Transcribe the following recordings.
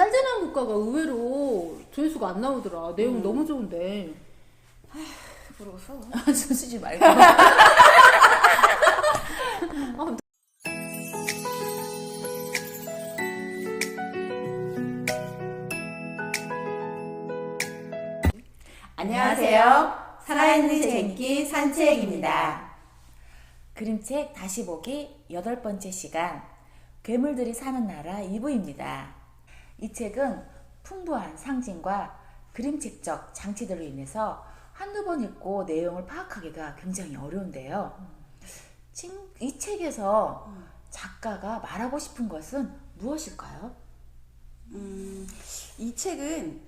쌀쌀한 국가가 의외로 조회수가 안 나오더라. 내용 너무 좋은데. 부러워서. 쓰지 말고. 안녕하세요. 살아있는 쟁기 산책입니다. 그림책 다시 보기 8번째 시간 괴물들이 사는 나라 2부입니다. 이 책은 풍부한 상징과 그림책적 장치들로 인해서 한두 번 읽고 내용을 파악하기가 굉장히 어려운데요. 이 책에서 작가가 말하고 싶은 것은 무엇일까요? 이 책은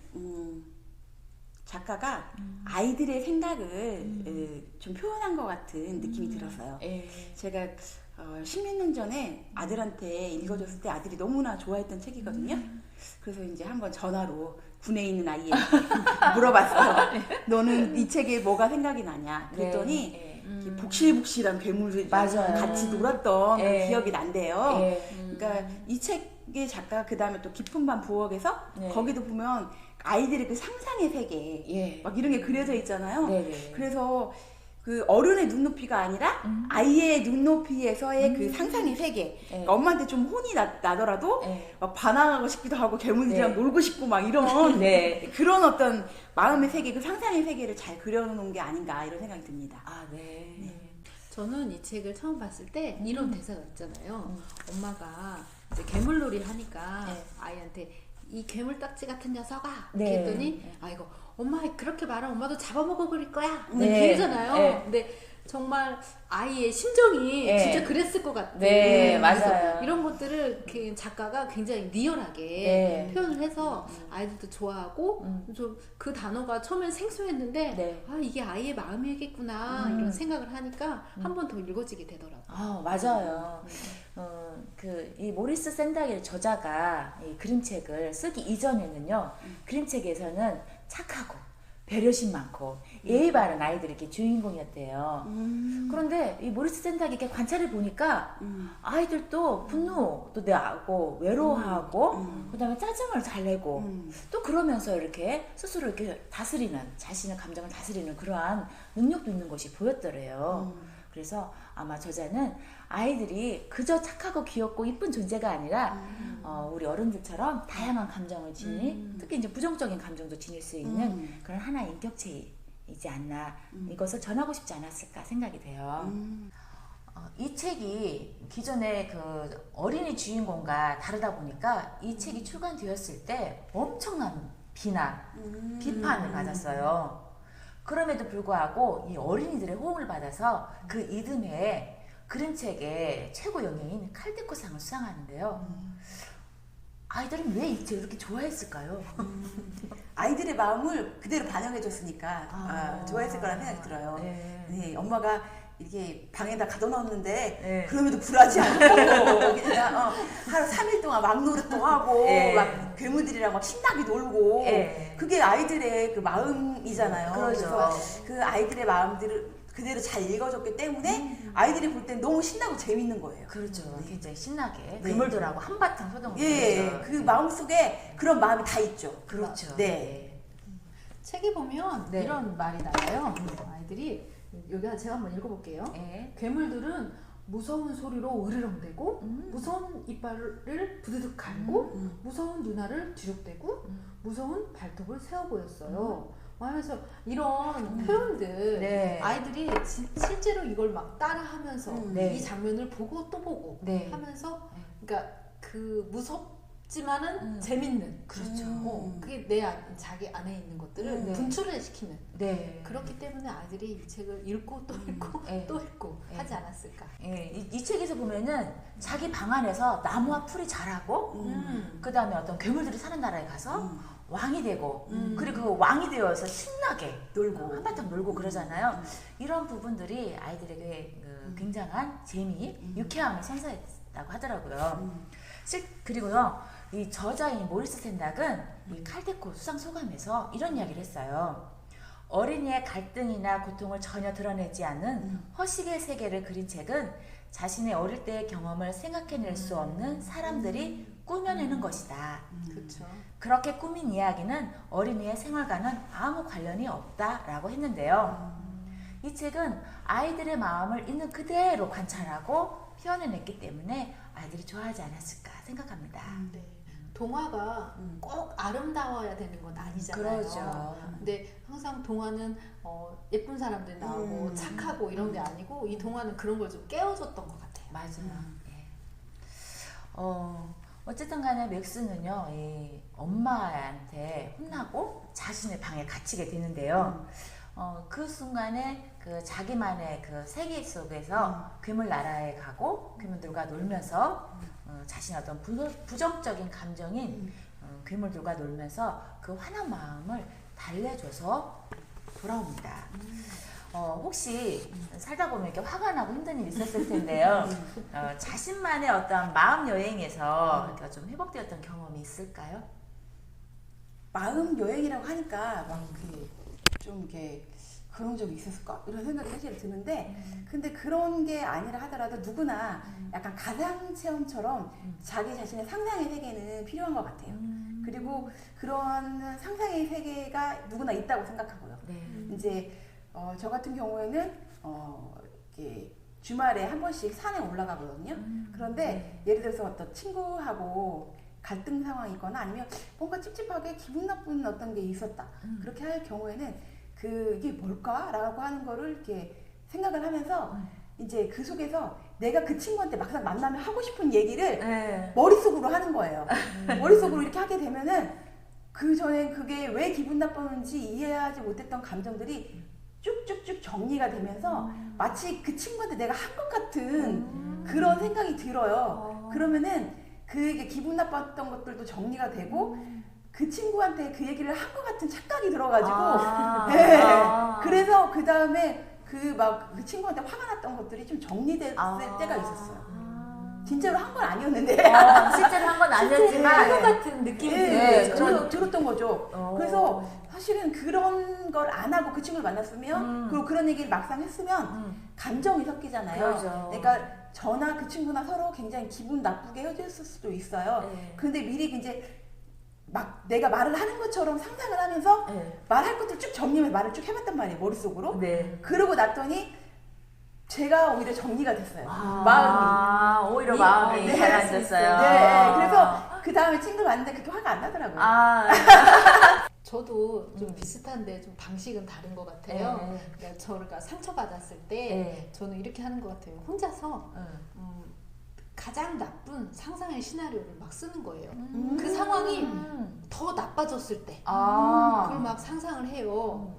작가가 아이들의 생각을 좀 표현한 것 같은 느낌이 들었어요. 제가 10몇 년 전에 아들한테 읽어줬을 때 아들이 너무나 좋아했던 책이거든요. 그래서 이제 한번 전화로 군에 있는 아이에게 물어봤어요. 너는 이 책에 뭐가 생각이 나냐? 그랬더니 복실복실한 괴물들이 맞아요. 같이 놀았던 그 기억이 난대요. 네. 그러니까 이 책의 작가 그 다음에 또 깊은 밤 부엌에서 거기도 보면 아이들의 그 상상의 세계 막 이런 게 그려져 있잖아요. 그래서 그 어른의 눈높이가 아니라 아이의 눈높이에서의 그 상상의 세계. 그러니까 엄마한테 좀 혼이 나더라도 막 반항하고 싶기도 하고 괴물들이랑 놀고 싶고 막 이런 그런 어떤 마음의 세계, 그 상상의 세계를 잘 그려놓은 게 아닌가 이런 생각이 듭니다. 저는 이 책을 처음 봤을 때 이런 대사가 있잖아요. 엄마가 이제 괴물놀이 하니까 아이한테 이 괴물 딱지 같은 녀석아 그랬더니 아이고 엄마 그렇게 말하면 엄마도 잡아먹어 버릴 거야 이러잖아요. 근데 정말 아이의 심정이 진짜 그랬을 것 같아요. 맞아요. 이런 것들을 작가가 굉장히 리얼하게 표현을 해서 아이들도 좋아하고 좀 그 단어가 처음엔 생소했는데 아 이게 아이의 마음이겠구나 이런 생각을 하니까 한 번 더 읽어지게 되더라고요. 맞아요. 이 모리스 샌다겔 저자가 이 그림책을 쓰기 이전에는요, 그림책에서는 착하고 배려심 많고 예의 바른 아이들이 이렇게 주인공이었대요. 그런데 이 모리스 샌다겔 관찰해 보니까 아이들도 분노도 내고 외로워하고 그다음에 짜증을 잘 내고 또 그러면서 이렇게 스스로 이렇게 다스리는, 자신의 감정을 다스리는 그러한 능력도 있는 것이 보였더래요. 그래서 아마 저자는 아이들이 그저 착하고 귀엽고 이쁜 존재가 아니라 우리 어른들처럼 다양한 감정을 특히 이제 부정적인 감정도 지닐 수 있는 그런 하나의 인격체이지 않나 이것을 전하고 싶지 않았을까 생각이 돼요. 이 책이 기존의 그 어린이 주인공과 다르다 보니까 이 책이 출간되었을 때 엄청난 비난, 비판을 받았어요. 그럼에도 불구하고 이 어린이들의 호응을 받아서 그 이듬해에 그림책의 최고 영예인 칼데코상을 수상하는데요. 아이들은 왜 이 책을 이렇게 좋아했을까요? 아이들의 마음을 그대로 반영해줬으니까 좋아했을 거라는 생각이 들어요. 엄마가 이렇게 방에다 가둬놓았는데 그럼에도 굴하지 않고 그냥 하루 3일 동안 막노릇도 하고 막 괴물들이랑 막 신나게 놀고 그게 아이들의 그 마음이잖아요. 그렇죠. 그래서 그 아이들의 마음들을 그대로 잘 읽어줬기 때문에 아이들이 볼 땐 너무 신나고 재밌는 거예요. 그렇죠. 굉장히 신나게 괴물들하고 한바탕 소동을 그 마음속에 그런 마음이 다 있죠. 그렇죠. 책에 보면 이런 말이 나와요. 아이들이 여기 제가 한번 읽어볼게요. 괴물들은 무서운 소리로 으르렁대고 무서운 이빨을 부드득 갈고 무서운 눈알을 뒤룩대고 무서운 발톱을 세워 보였어요. 하면서 이런 표현들 아이들이 실제로 이걸 막 따라하면서 이 장면을 보고 또 보고 하면서 그러니까 그 무섭지만은 재밌는 그게 자기 안에 있는 것들을 분출을 시키는 그렇기 때문에 아이들이 이 책을 읽고 또 읽고 또 읽고 하지 않았을까. 이 책에서 보면은 자기 방 안에서 나무와 풀이 자라고 그 다음에 어떤 괴물들이 사는 나라에 가서 왕이 되고 그리고 그 왕이 되어서 신나게 놀고 한바탕 놀고 그러잖아요. 이런 부분들이 아이들에게 굉장한 재미, 유쾌함을 선사했다고 하더라고요. 그리고요, 이 저자인 모리스 샌닥은 이 칼데코 수상 소감에서 이런 이야기를 했어요. 어린이의 갈등이나 고통을 전혀 드러내지 않은 허식의 세계를 그린 책은 자신의 어릴 때의 경험을 생각해낼 수 없는 사람들이 꾸며내는 것이다. 그렇죠. 그렇게 꾸민 이야기는 어린이의 생활과는 아무 관련이 없다라고 했는데요. 이 책은 아이들의 마음을 있는 그대로 관찰하고 표현해냈기 때문에 아이들이 좋아하지 않았을까 생각합니다. 네. 동화가 꼭 아름다워야 되는 건 아니잖아요. 그러죠. 근데 항상 동화는 예쁜 사람들 나오고 착하고 이런 게 아니고 이 동화는 그런 걸 좀 깨워줬던 것 같아요. 맞아요. 예. 어쨌든 간에 맥스는요, 이 엄마한테 혼나고 자신의 방에 갇히게 되는데요. 그 순간에 그 자기만의 그 세계 속에서 괴물 나라에 가고 괴물들과 놀면서 자신의 어떤 부정적인 감정인 괴물들과 놀면서 그 화난 마음을 달래줘서 돌아옵니다. 혹시 살다 보면 이렇게 화가 나고 힘든 일이 있었을 텐데요. 자신만의 어떤 마음 여행에서 이렇게 좀 회복되었던 경험이 있을까요? 마음 여행이라고 하니까 막 좀 이렇게 그런 적이 있었을까? 이런 생각이 사실 드는데 근데 그런 게 아니라 하더라도 누구나 약간 가상 체험처럼 자기 자신의 상상의 세계는 필요한 것 같아요. 그리고 그런 상상의 세계가 누구나 있다고 생각하고요. 네. 이제 저 같은 경우에는 이렇게 주말에 한 번씩 산에 올라가거든요. 그런데 예를 들어서 어떤 친구하고 갈등 상황이 있거나 아니면 뭔가 찝찝하게 기분 나쁜 어떤 게 있었다. 그렇게 할 경우에는 이게 뭘까라고 하는 거를 이렇게 생각을 하면서 이제 그 속에서 내가 그 친구한테 막상 만나면 하고 싶은 얘기를 네. 머릿속으로 하는 거예요. 머릿속으로 이렇게 하게 되면은 그 전에 그게 왜 기분 나빴는지 이해하지 못했던 감정들이 쭉쭉쭉 정리가 되면서 마치 그 친구한테 내가 한 것 같은 그런 생각이 들어요. 그러면은 그게 기분 나빴던 것들도 정리가 되고 그 친구한테 그 얘기를 한 것 같은 착각이 들어가지고 네. 그래서 그 다음에 그 친구한테 화가 났던 것들이 좀 정리됐을 때가 있었어요. 진짜로 한 건 아니었는데 실제로 한 건 아니었지만 한 것 같은 느낌이 들었던 거죠. 그래서 사실은 그런 걸 안 하고 그 친구를 만났으면 그리고 그런 얘기를 막상 했으면 감정이 섞이잖아요. 그러죠. 그러니까 저나 그 친구나 서로 굉장히 기분 나쁘게 헤어졌을 수도 있어요. 근데 미리 이제 막 내가 말을 하는 것처럼 상상을 하면서 말할 것들 쭉 정리해서 말을 쭉 해봤단 말이에요, 머릿속으로. 그러고 났더니 제가 오히려 정리가 됐어요. 마음이. 오히려 마음이 가라앉았어요. 네, 그래서 그 다음에 친구를 봤는데 그렇게 화가 안 나더라고요. 저도 좀 비슷한데 좀 방식은 다른 것 같아요. 그러니까 저가 상처받았을 때 저는 이렇게 하는 것 같아요. 혼자서 가장 나쁜 상상의 시나리오를 막 쓰는 거예요. 그 상황이 더 나빠졌을 때 그걸 막 상상을 해요.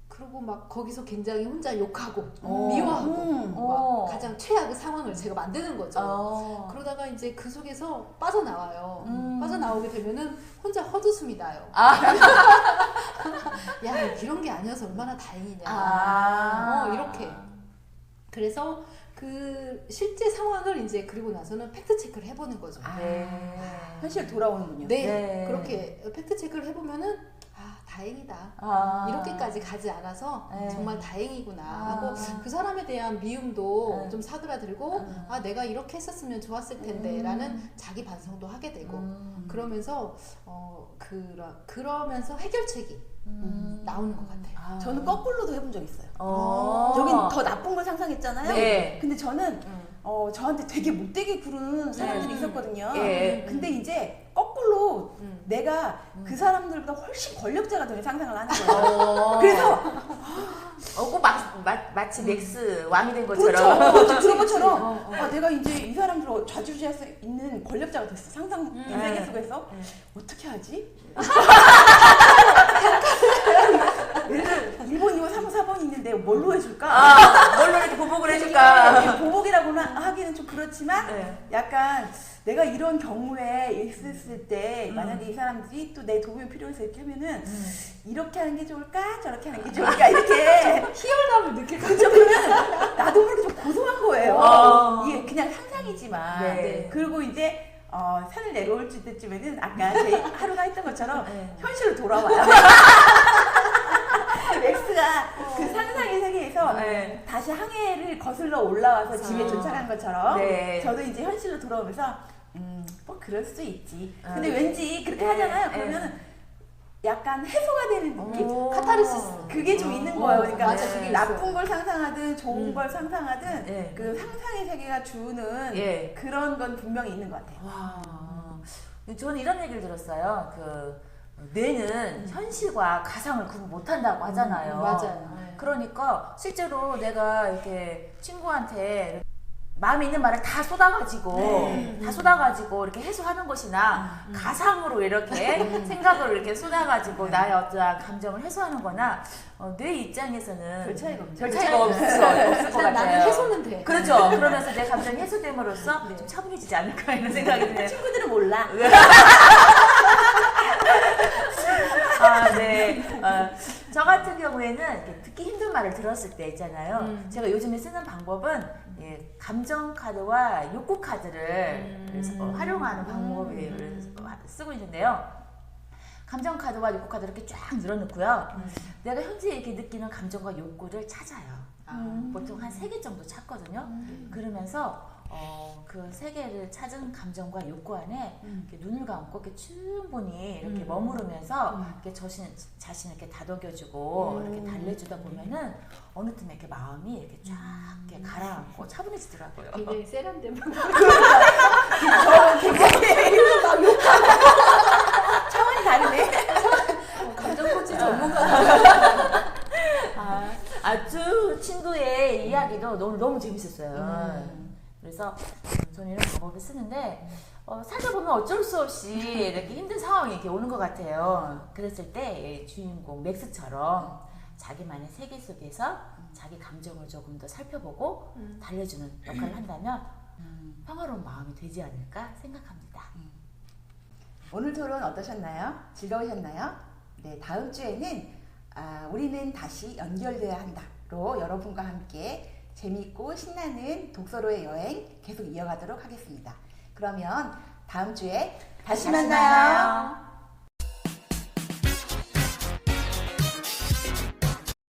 그러고 막 거기서 굉장히 혼자 욕하고 미워하고 막 가장 최악의 상황을 제가 만드는 거죠. 그러다가 이제 그 속에서 빠져나와요. 빠져나오게 되면은 혼자 헛웃음이 나요. 야, 이런 게 아니어서 얼마나 다행이냐. 이렇게. 그래서 그 실제 상황을 이제 그리고 나서는 팩트 체크를 해보는 거죠. 현실 돌아오는군요. 네, 그렇게 팩트 체크를 해보면은 다행이다. 이렇게까지 가지 않아서 정말 다행이구나 하고 그 사람에 대한 미움도 좀 사그라들고 내가 이렇게 했었으면 좋았을 텐데 라는 자기 반성도 하게 되고 그러면서 그러면서 해결책이 나오는 것 같아요. 저는 거꾸로도 해본 적 있어요. 여긴 더 나쁜 걸 상상했잖아요. 근데 저는 저한테 되게 못되게 구르는 사람들이 있었거든요. 근데 이제 거꾸로 내가 그 사람들보다 훨씬 권력자가 되는 상상을 하는 거예요. 그래서 꼭 마치 맥스 왕이 된 것처럼. 그렇죠. 그런 것처럼 내가 이제 이 사람들을 좌지우지할 수 있는 권력자가 됐어. 상상 세계 속에서 어떻게 하지? 예를 들어 1번, 2번, 3번, 4번이 있는데 뭘로 해줄까? 뭘로 이렇게 보복을 해줄까? 보복이라고는 하기는 좀 그렇지만 약간 내가 이런 경우에 있었을 때 만약에 이 사람들이 또 내 도움이 필요해서 이렇게 하면은 이렇게 하는 게 좋을까? 저렇게 하는 게 좋을까? 이렇게 희열감을 느낄 것 그렇죠. 그러면 나도 모르게 좀 고소한 거예요. 이게 그냥 상상이지만 그리고 이제 산을 내려올 때쯤에는 아까 저희 하루가 했던 것처럼 현실로 돌아와요. 맥스가 그 상상의 세계에서 다시 항해를 거슬러 올라와서 집에 도착한 것처럼 저도 이제 현실로 돌아오면서 그럴 수 있지. 근데 왠지 그렇게 하잖아요. 그러면은 약간 해소가 되는 느낌? 카타르시스. 그게 좀 있는 거예요. 그러니까 맞아, 그게 나쁜 걸 상상하든 좋은 걸 상상하든 그 상상의 세계가 주는 그런 건 분명히 있는 것 같아요. 와, 저는 이런 얘기를 들었어요. 그 뇌는 현실과 가상을 구분 못한다고 하잖아요. 맞아요. 그러니까 실제로 내가 이렇게 친구한테 마음에 있는 말을 다 쏟아가지고 이렇게 해소하는 것이나 가상으로 이렇게 생각을 이렇게 쏟아가지고 나의 어떠한 감정을 해소하는 거나 뇌 입장에서는 별 차이가 없죠. 별 차이가 없을 것 같아요. 나는 해소는 돼. 그렇죠. 그러면서 내 감정이 해소됨으로써 좀 차분해지지 않을까 이런 생각이 드네요. 친구들은 몰라. 아, 네. 저 같은 경우에는 이렇게 듣기 힘든 말을 들었을 때 있잖아요. 제가 요즘에 쓰는 방법은 감정 카드와 욕구 카드를 활용하는 방법을 쓰고 있는데요. 감정 카드와 욕구 카드를 이렇게 쫙 늘어놓고요. 내가 현재 이렇게 느끼는 감정과 욕구를 찾아요. 보통 한 3개 정도 찾거든요. 그러면서 그 3개를 찾은 감정과 욕구 안에 이렇게 눈을 감고 이렇게 충분히 이렇게 머무르면서 이렇게 자신을 이렇게 다독여주고 이렇게 달래주다 보면은 어느 틈에 이렇게 마음이 이렇게 쫙 이렇게 가라앉고 차분해지더라고요. 이게 세련된 차원이 다르네. 감정 코치 전문가. 아주 친구의 이야기도 너무 재밌었어요. 그래서 저는 이런 방법을 쓰는데 살다 보면 어쩔 수 없이 이렇게 힘든 상황이 이렇게 오는 것 같아요. 그랬을 때 주인공 맥스처럼 자기만의 세계 속에서 자기 감정을 조금 더 살펴보고 달래주는 역할을 한다면 평화로운 마음이 되지 않을까 생각합니다. 오늘 토론 어떠셨나요? 즐거우셨나요? 네, 다음 주에는 우리는 다시 연결돼야 한다로 여러분과 함께 재미있고 신나는 독서로의 여행 계속 이어가도록 하겠습니다. 그러면 다음 주에 다시 만나요.